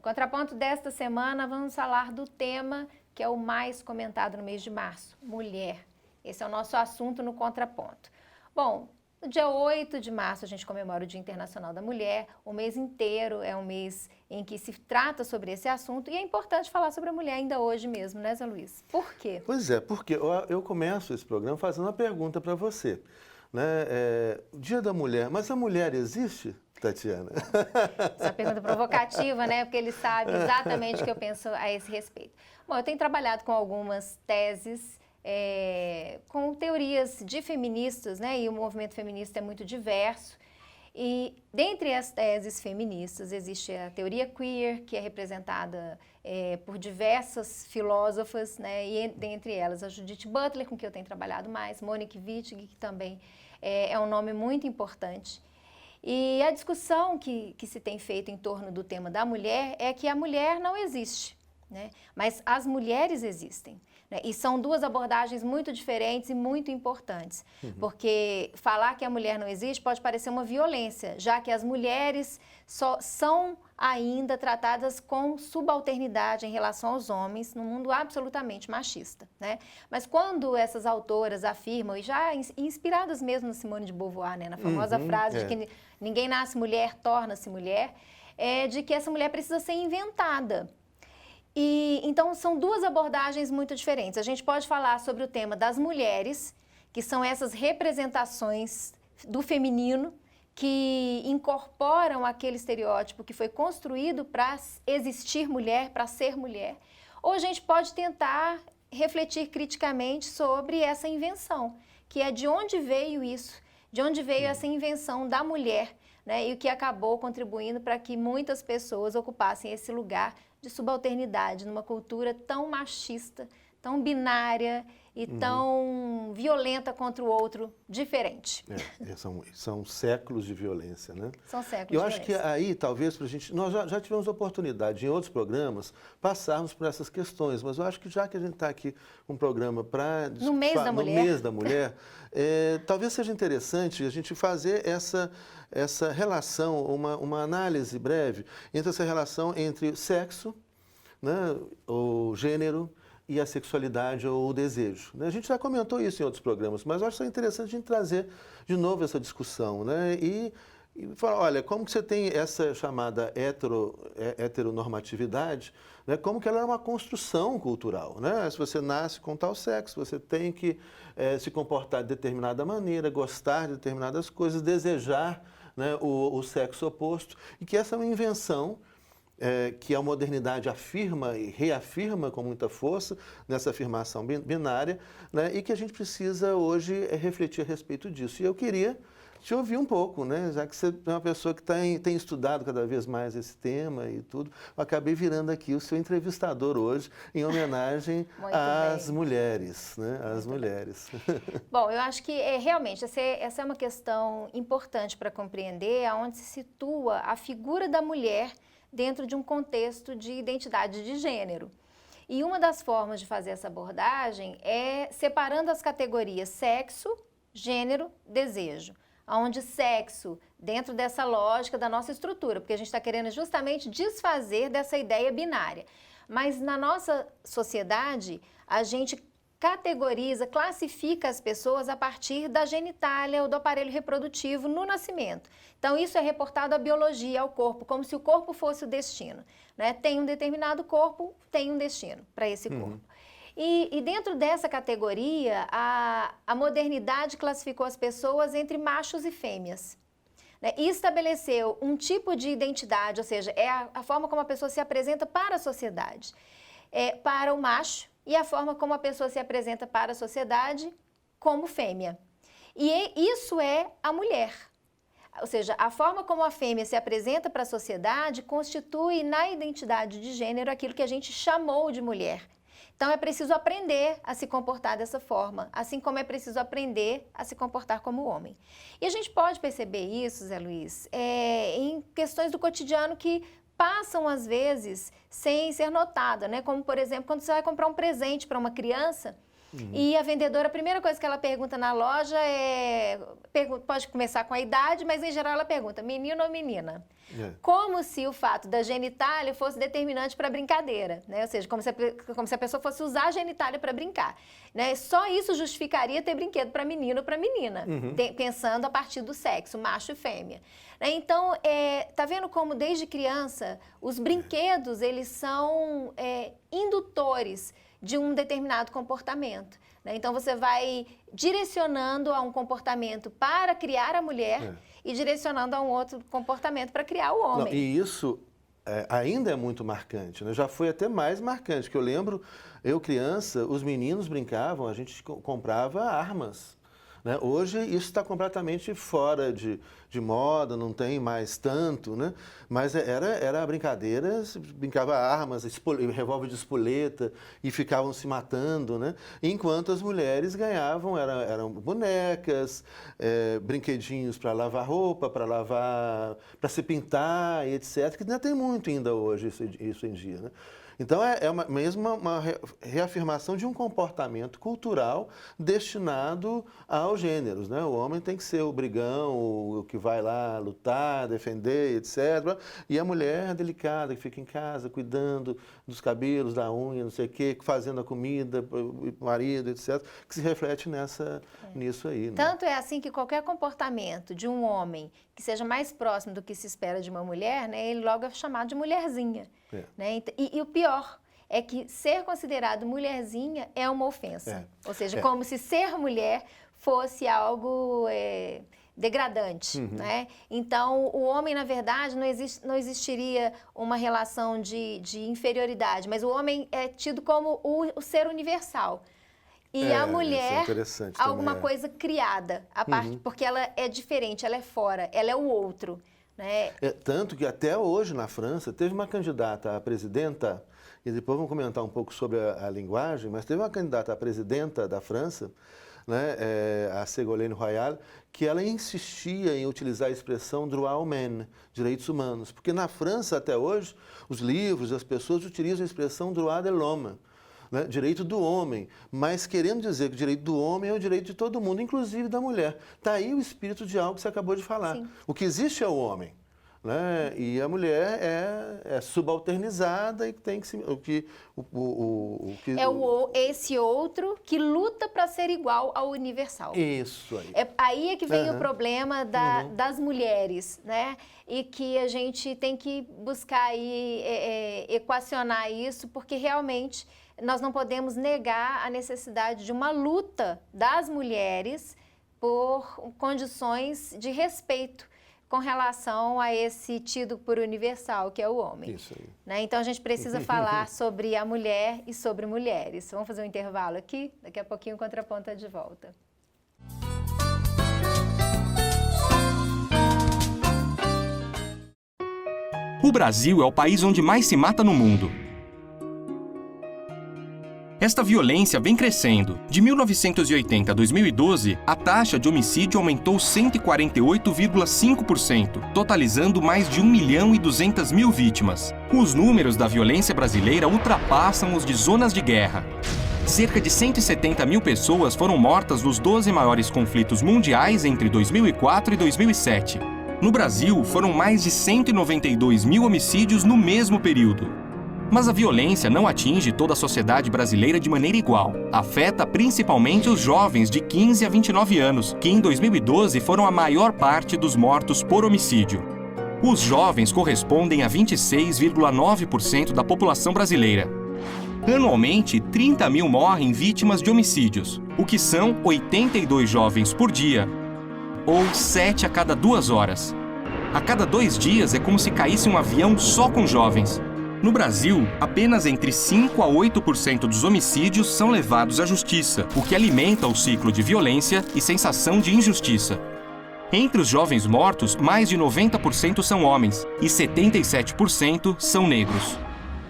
contraponto desta semana, vamos falar do tema que é o mais comentado no mês de março, mulher. Esse é o nosso assunto no contraponto. Bom, no dia 8 de março a gente comemora o Dia Internacional da Mulher. O mês inteiro é um mês em que se trata sobre esse assunto e é importante falar sobre a mulher ainda hoje mesmo, né, Zé Luiz? Por quê? Pois é, porque eu começo esse programa fazendo uma pergunta para você. Né? Dia da Mulher, mas a mulher existe, Tatiana? Essa é uma pergunta provocativa, né? Porque ele sabe exatamente o que eu penso a esse respeito. Bom, eu tenho trabalhado com algumas teses, com teorias de feministas, né? E o movimento feminista é muito diverso. E dentre as teses feministas existe a teoria queer, que é representada por diversas filósofas, né? E dentre elas a Judith Butler, com quem eu tenho trabalhado mais, Monique Wittig, que também é um nome muito importante. E a discussão que se tem feito em torno do tema da mulher é que a mulher não existe, né? Mas as mulheres existem. Né? E são duas abordagens muito diferentes e muito importantes, porque falar que a mulher não existe pode parecer uma violência, já que as mulheres só são ainda tratadas com subalternidade em relação aos homens num mundo absolutamente machista, né? Mas quando essas autoras afirmam, e já inspiradas mesmo na Simone de Beauvoir, né, na famosa frase de que ninguém nasce mulher, torna-se mulher, de que essa mulher precisa ser inventada. E então são duas abordagens muito diferentes. A gente pode falar sobre o tema das mulheres, que são essas representações do feminino que incorporam aquele estereótipo que foi construído para existir mulher, para ser mulher. Ou a gente pode tentar refletir criticamente sobre essa invenção, que é de onde veio isso, de onde veio essa invenção da mulher, né, e o que acabou contribuindo para que muitas pessoas ocupassem esse lugar de subalternidade numa cultura tão machista, tão binária e tão violenta contra o outro, diferente. São séculos de violência, né? São séculos Eu de acho violência. que aí, talvez, para a gente... Nós já tivemos oportunidade em outros programas passarmos por essas questões, mas eu acho que já que a gente está aqui com um programa para... No mês da mulher, talvez seja interessante a gente fazer essa relação, uma análise breve entre essa relação entre sexo, né, o gênero e a sexualidade ou o desejo. A gente já comentou isso em outros programas, mas eu acho interessante a gente trazer de novo essa discussão, né? E falar, olha, como que você tem essa chamada heteronormatividade, né? Como que ela é uma construção cultural, né? Se você nasce com tal sexo, você tem que se comportar de determinada maneira, gostar de determinadas coisas, desejar, né, o sexo oposto, e que essa é uma invenção que a modernidade afirma e reafirma com muita força nessa afirmação binária, né, e que a gente precisa hoje refletir a respeito disso. E eu queria te ouvir um pouco, né, já que você é uma pessoa que tem estudado cada vez mais esse tema e tudo, eu acabei virando aqui o seu entrevistador hoje em homenagem às mulheres, né, às mulheres. Bom, eu acho que realmente essa é uma questão importante para compreender aonde se situa a figura da mulher dentro de um contexto de identidade de gênero. E uma das formas de fazer essa abordagem é separando as categorias sexo, gênero, desejo. Onde sexo, dentro dessa lógica da nossa estrutura, porque a gente está querendo justamente desfazer dessa ideia binária. Mas na nossa sociedade, a gente categoriza, classifica as pessoas a partir da genitália ou do aparelho reprodutivo no nascimento. Então, isso é reportado à biologia, ao corpo, como se o corpo fosse o destino, né? Tem um determinado corpo, tem um destino para esse corpo. E dentro dessa categoria, a modernidade classificou as pessoas entre machos e fêmeas, né? E estabeleceu um tipo de identidade, ou seja, é a forma como a pessoa se apresenta para a sociedade. Para o macho, e a forma como a pessoa se apresenta para a sociedade como fêmea. E isso é a mulher. Ou seja, a forma como a fêmea se apresenta para a sociedade constitui na identidade de gênero aquilo que a gente chamou de mulher. Então é preciso aprender a se comportar dessa forma, assim como é preciso aprender a se comportar como homem. E a gente pode perceber isso, Zé Luiz, em questões do cotidiano que passam, às vezes, sem ser notada, né? Como, por exemplo, quando você vai comprar um presente para uma criança E a vendedora, a primeira coisa que ela pergunta na loja pode começar com a idade, mas em geral ela pergunta, menino ou menina? Como se o fato da genitália fosse determinante para a brincadeira, né? Ou seja, como se a pessoa fosse usar a genitália para brincar, né? Só isso justificaria ter brinquedo para menino ou para menina, pensando a partir do sexo, macho e fêmea. Então, tá vendo como desde criança os brinquedos, eles são indutores de um determinado comportamento, né? Então, você vai direcionando a um comportamento para criar a mulher e direcionando a um outro comportamento para criar o homem. Não, e isso ainda é muito marcante, né? Já foi até mais marcante, que eu lembro, eu criança, os meninos brincavam, a gente comprava armas. Né? Hoje isso está completamente fora de moda, não tem mais tanto, né? Mas era brincadeira, brincava armas, revólver de espoleta e ficavam se matando, né? Enquanto as mulheres ganhavam, eram bonecas, brinquedinhos para lavar roupa, para se pintar e etc., que ainda tem muito ainda hoje isso em dia, né? Então, mesmo uma reafirmação de um comportamento cultural destinado aos gêneros, né? O homem tem que ser o brigão, o que vai lá lutar, defender, etc. E a mulher delicada, que fica em casa, cuidando dos cabelos, da unha, não sei o quê, fazendo a comida para o marido, etc., que se reflete nisso aí. Né? Tanto é assim que qualquer comportamento de um homem que seja mais próximo do que se espera de uma mulher, né, ele logo é chamado de mulherzinha. Né? E o pior é que ser considerado mulherzinha é uma ofensa. Ou seja, como se ser mulher fosse algo degradante. Né? Então, o homem, na verdade, não existiria uma relação de inferioridade, mas o homem é tido como o ser universal. E a mulher, alguma coisa criada, porque ela é diferente, ela é fora, ela é o outro. Né? Tanto que até hoje na França teve uma candidata a presidenta, e depois vamos comentar um pouco sobre a linguagem, mas teve uma candidata a presidenta da França, né, a Ségolène Royal, que ela insistia em utilizar a expressão droit humain, direitos humanos, porque na França até hoje os livros, as pessoas utilizam a expressão droit de l'homme, né, direito do homem, mas querendo dizer que o direito do homem é o direito de todo mundo, inclusive da mulher. Está aí o espírito de algo que você acabou de falar. Sim. O que existe é o homem, né, e a mulher é subalternizada e tem que se... esse outro que luta para ser igual ao universal. Isso aí. Aí é que vem o problema das mulheres, né? E que a gente tem que buscar aí, equacionar isso, porque realmente nós não podemos negar a necessidade de uma luta das mulheres por condições de respeito com relação a esse tido por universal, que é o homem. Isso aí. Né? Então, a gente precisa falar sobre a mulher e sobre mulheres. Vamos fazer um intervalo aqui? Daqui a pouquinho o Contraponto está de volta. O Brasil é o país onde mais se mata no mundo. Esta violência vem crescendo. De 1980 a 2012, a taxa de homicídio aumentou 148,5%, totalizando mais de 1.200.000 vítimas. Os números da violência brasileira ultrapassam os de zonas de guerra. Cerca de 170.000 pessoas foram mortas nos 12 maiores conflitos mundiais entre 2004 e 2007. No Brasil, foram mais de 192.000 homicídios no mesmo período. Mas a violência não atinge toda a sociedade brasileira de maneira igual. Afeta principalmente os jovens de 15 a 29 anos, que em 2012 foram a maior parte dos mortos por homicídio. Os jovens correspondem a 26,9% da população brasileira. Anualmente, 30.000 morrem vítimas de homicídios, o que são 82 jovens por dia, ou 7 a cada 2 horas. A cada 2 dias é como se caísse um avião só com jovens. No Brasil, apenas entre 5% a 8% dos homicídios são levados à justiça, o que alimenta o ciclo de violência e sensação de injustiça. Entre os jovens mortos, mais de 90% são homens e 77% são negros.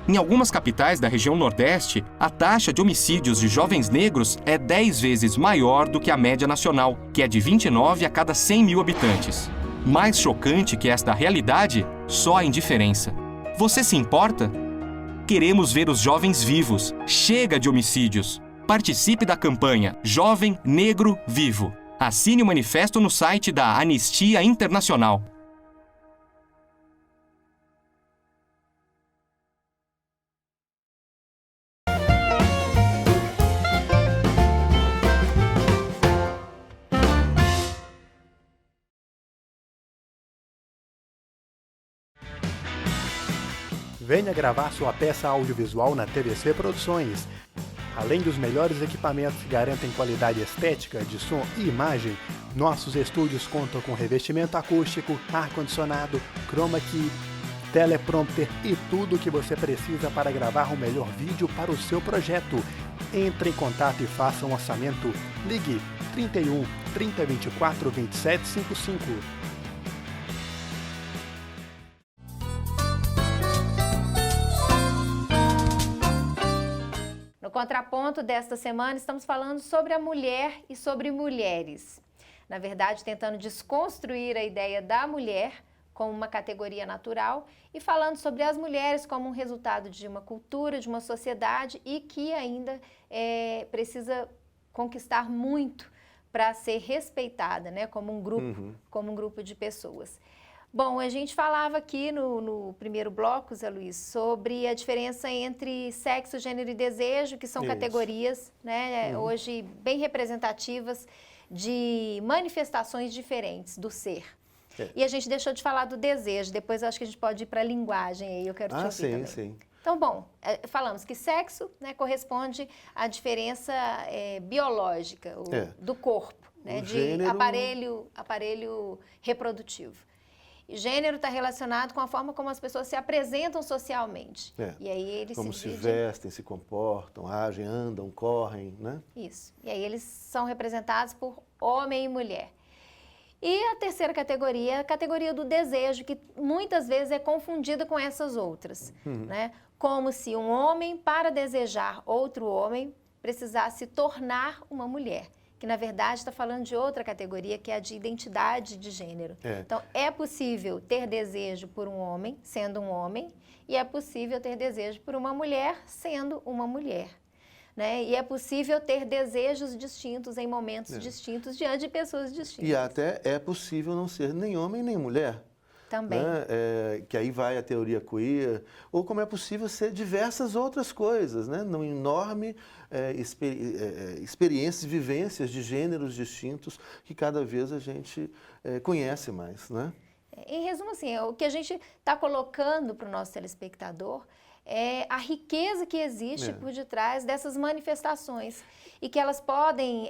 Em algumas capitais da região Nordeste, a taxa de homicídios de jovens negros é 10 vezes maior do que a média nacional, que é de 29 a cada 100.000 habitantes. Mais chocante que esta realidade, só a indiferença. Você se importa? Queremos ver os jovens vivos. Chega de homicídios. Participe da campanha Jovem Negro Vivo. Assine o manifesto no site da Anistia Internacional. Venha gravar sua peça audiovisual na TVC Produções. Além dos melhores equipamentos que garantem qualidade estética de som e imagem, nossos estúdios contam com revestimento acústico, ar-condicionado, chroma key, teleprompter e tudo o que você precisa para gravar o melhor vídeo para o seu projeto. Entre em contato e faça um orçamento. Ligue 31 3024 2755. No contraponto desta semana, estamos falando sobre a mulher e sobre mulheres. Na verdade, tentando desconstruir a ideia da mulher como uma categoria natural e falando sobre as mulheres como um resultado de uma cultura, de uma sociedade e que ainda precisa conquistar muito para ser respeitada, né, como um grupo de pessoas. Bom, a gente falava aqui no primeiro bloco, Zé Luiz, sobre a diferença entre sexo, gênero e desejo, que são categorias, né, hoje bem representativas de manifestações diferentes do ser. E a gente deixou de falar do desejo, depois eu acho que a gente pode ir para a linguagem aí, eu quero te ouvir também. Sim. Então, bom, falamos que sexo, né, corresponde à diferença biológica do corpo, né, de gênero... aparelho reprodutivo. E gênero está relacionado com a forma como as pessoas se apresentam socialmente. E aí eles como se vestem, se comportam, agem, andam, correm, né? Isso. E aí eles são representados por homem e mulher. E a terceira categoria é a categoria do desejo, que muitas vezes é confundida com essas outras, né? Como se um homem, para desejar outro homem, precisasse tornar uma mulher. Que na verdade está falando de outra categoria, que é a de identidade de gênero. Então, é possível ter desejo por um homem, sendo um homem, e é possível ter desejo por uma mulher, sendo uma mulher. Né? E é possível ter desejos distintos em momentos distintos, diante de pessoas distintas. E até é possível não ser nem homem nem mulher. Também. Né? Que aí vai a teoria queer, ou como é possível ser diversas outras coisas, né? Numa enorme experiências, vivências de gêneros distintos que cada vez a gente conhece mais, né? Em resumo, assim, o que a gente está colocando para o nosso telespectador é a riqueza que existe por detrás dessas manifestações e que elas podem,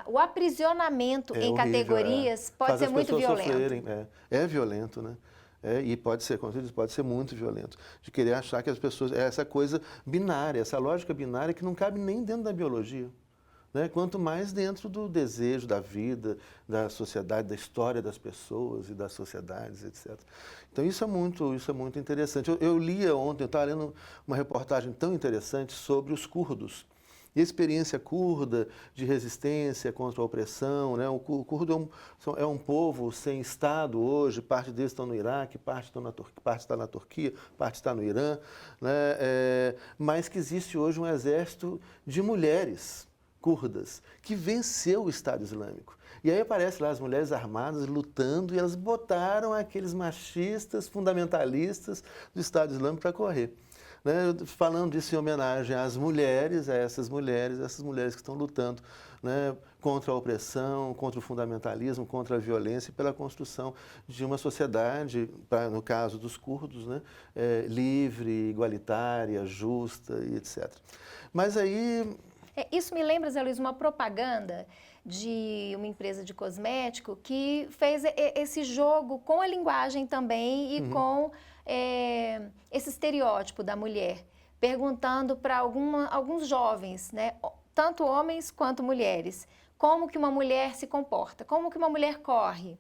o aprisionamento em categorias pode ser muito violento. Sofrerem, é violento, né? E pode ser, como você diz, pode ser muito violento. De querer achar que as pessoas, essa coisa binária, essa lógica binária que não cabe nem dentro da biologia. Né? Quanto mais dentro do desejo, da vida, da sociedade, da história das pessoas e das sociedades, etc. Então isso é muito interessante. Eu lia ontem, eu estava lendo uma reportagem tão interessante sobre os curdos. E a experiência curda de resistência contra a opressão, né? O curdo é um povo sem Estado hoje, parte deles estão no Iraque, parte está na Turquia, parte está no Irã, né? Mas que existe hoje um exército de mulheres curdas que venceu o Estado Islâmico. E aí aparecem lá as mulheres armadas lutando e elas botaram aqueles machistas fundamentalistas do Estado Islâmico para correr. Né, falando disso em homenagem às mulheres, a essas mulheres que estão lutando, né, contra a opressão, contra o fundamentalismo, contra a violência e pela construção de uma sociedade, no caso dos curdos, né, livre, igualitária, justa e etc. Mas aí... Isso me lembra, Zé Luiz, uma propaganda de uma empresa de cosmético que fez esse jogo com a linguagem também e com esse estereótipo da mulher, perguntando para alguns jovens, né, tanto homens quanto mulheres, como que uma mulher se comporta, como que uma mulher corre,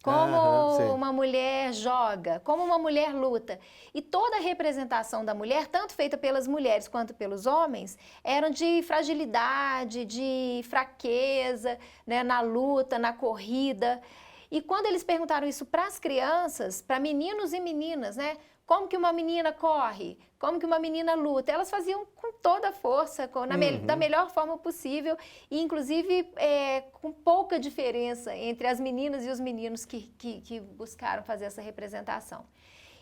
como uma mulher joga, como uma mulher luta. E toda a representação da mulher, tanto feita pelas mulheres quanto pelos homens, eram de fragilidade, de fraqueza, né, na luta, na corrida. E quando eles perguntaram isso para as crianças, para meninos e meninas, né, como que uma menina corre, como que uma menina luta. Elas faziam com toda a força, da melhor forma possível, e inclusive com pouca diferença entre as meninas e os meninos que buscaram fazer essa representação.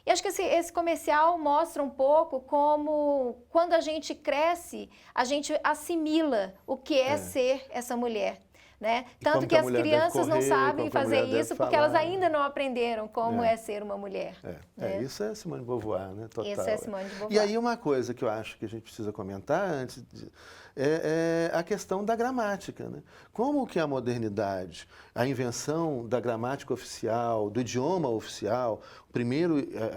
E acho que esse comercial mostra um pouco como, quando a gente cresce, a gente assimila o que é ser essa mulher. Né? Tanto que as crianças não sabem fazer isso porque elas ainda não aprenderam como é ser uma mulher. Isso é Simone de Beauvoir, né? Total. Isso é Simone de Beauvoir. E aí uma coisa que eu acho que a gente precisa comentar antes é a questão da gramática, né? Como que a modernidade, a invenção da gramática oficial, do idioma oficial,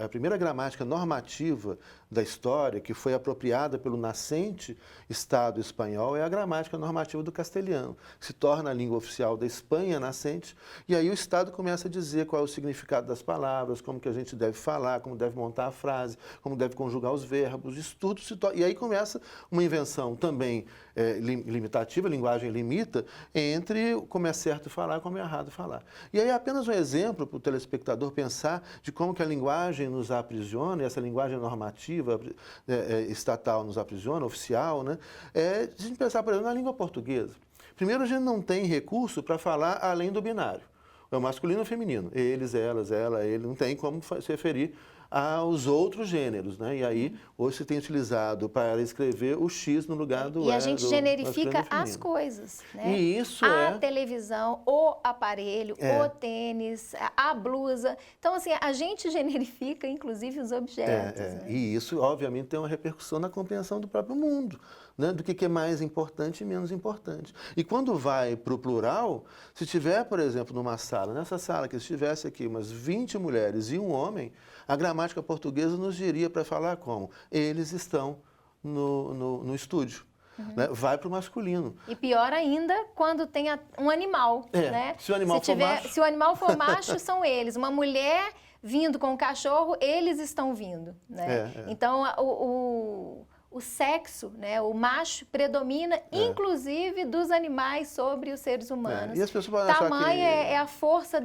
a primeira gramática normativa da história, que foi apropriada pelo nascente Estado espanhol, é a gramática normativa do castelhano, que se torna a língua oficial da Espanha nascente, e aí o Estado começa a dizer qual é o significado das palavras, como que a gente deve falar, como deve montar a frase, como deve conjugar os verbos, isso tudo se torna... E aí começa uma invenção também limitativa, a linguagem limita, entre como é certo falar e como é errado falar. E aí apenas um exemplo para o telespectador pensar de como que a linguagem nos aprisiona, essa linguagem normativa estatal nos aprisiona, oficial, né? Se a gente pensar, por exemplo, na língua portuguesa. Primeiro, a gente não tem recurso para falar além do binário. É o masculino e o feminino. Eles, elas, ela, ele. Não tem como se referir aos outros gêneros, né? E aí, hoje se tem utilizado para escrever o X no lugar do... E a gente generifica as coisas, né? E isso a televisão, o aparelho, o tênis, a blusa. Então, assim, a gente generifica, inclusive, os objetos. Né? E isso, obviamente, tem uma repercussão na compreensão do próprio mundo, né? Do que é mais importante e menos importante. E quando vai para o plural, se tiver, por exemplo, numa sala, nessa sala que estivesse aqui umas 20 mulheres e um homem, a gramática portuguesa nos diria para falar como? Eles estão no estúdio. Né? Vai para o masculino. E pior ainda quando tem um animal. Né? Se o animal for macho... Se o animal for macho, são eles. Uma mulher vindo com o cachorro, eles estão vindo. Né? Então, o sexo, né, o macho, predomina, inclusive, dos animais sobre os seres humanos. E as pessoas podem achar que... é a força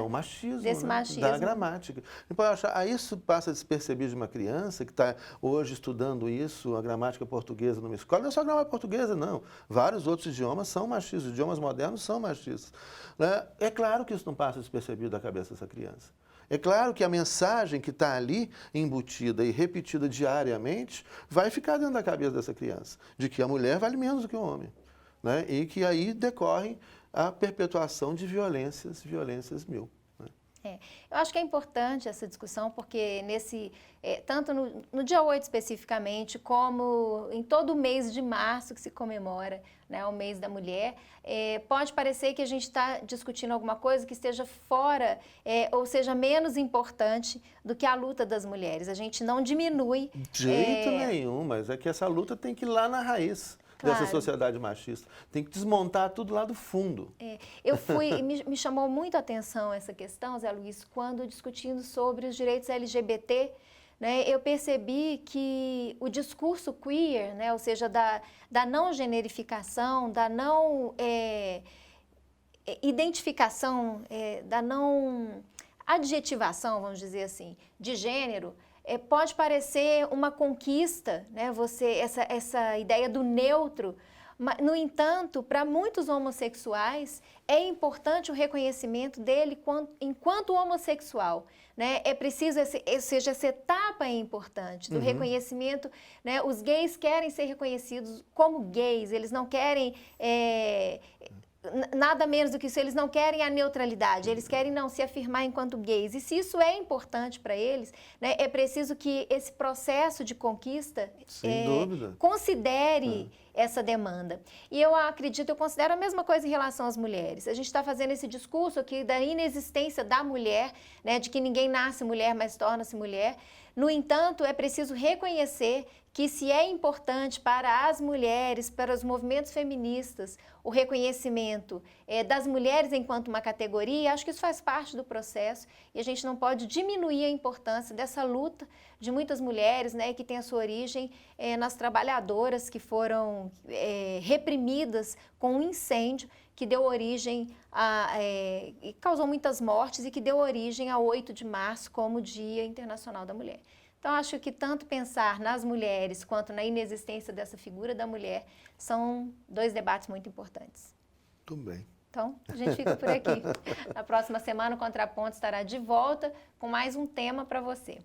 o machismo, desse machismo. Da gramática. E pode achar, aí isso passa despercebido de uma criança que está hoje estudando isso, a gramática portuguesa numa escola. Não é só a gramática portuguesa, não. Vários outros idiomas são machistas, os idiomas modernos são machistas. Né? É claro que isso não passa despercebido da cabeça dessa criança. É claro que a mensagem que está ali embutida e repetida diariamente vai ficar dentro da cabeça dessa criança, de que a mulher vale menos do que o homem, né? E que aí decorre a perpetuação de violências mil. Eu acho que é importante essa discussão porque tanto no dia 8 especificamente, como em todo o mês de março que se comemora, né, o mês da mulher, pode parecer que a gente está discutindo alguma coisa que esteja fora ou seja menos importante do que a luta das mulheres. A gente não diminui. De jeito nenhum, mas é que essa luta tem que ir lá na raiz. Claro. Dessa sociedade machista. Tem que desmontar tudo lá do fundo. Me chamou muito a atenção essa questão, Zé Luiz, quando discutindo sobre os direitos LGBT, né, eu percebi que o discurso queer, né, ou seja, da não generificação, da não identificação, da não adjetivação, vamos dizer assim, de gênero, pode parecer uma conquista, né? Essa ideia do neutro. No entanto, para muitos homossexuais, é importante o reconhecimento dele enquanto homossexual. Né? É preciso, essa etapa é importante, do reconhecimento. Né? Os gays querem ser reconhecidos como gays, eles não querem... nada menos do que isso, eles não querem a neutralidade, eles querem não se afirmar enquanto gays. E se isso é importante para eles, né, é preciso que esse processo de conquista considere essa demanda. E eu considero a mesma coisa em relação às mulheres. A gente está fazendo esse discurso aqui da inexistência da mulher, né, de que ninguém nasce mulher, mas torna-se mulher. No entanto, é preciso reconhecer que se é importante para as mulheres, para os movimentos feministas, o reconhecimento das mulheres enquanto uma categoria, acho que isso faz parte do processo e a gente não pode diminuir a importância dessa luta de muitas mulheres, né, que tem a sua origem nas trabalhadoras que foram reprimidas com um incêndio que deu origem e causou muitas mortes e que deu origem a 8 de março como Dia Internacional da Mulher. Então, acho que tanto pensar nas mulheres quanto na inexistência dessa figura da mulher são 2 debates muito importantes. Tudo bem. Então, a gente fica por aqui. Na próxima semana, o Contraponto estará de volta com mais um tema para você.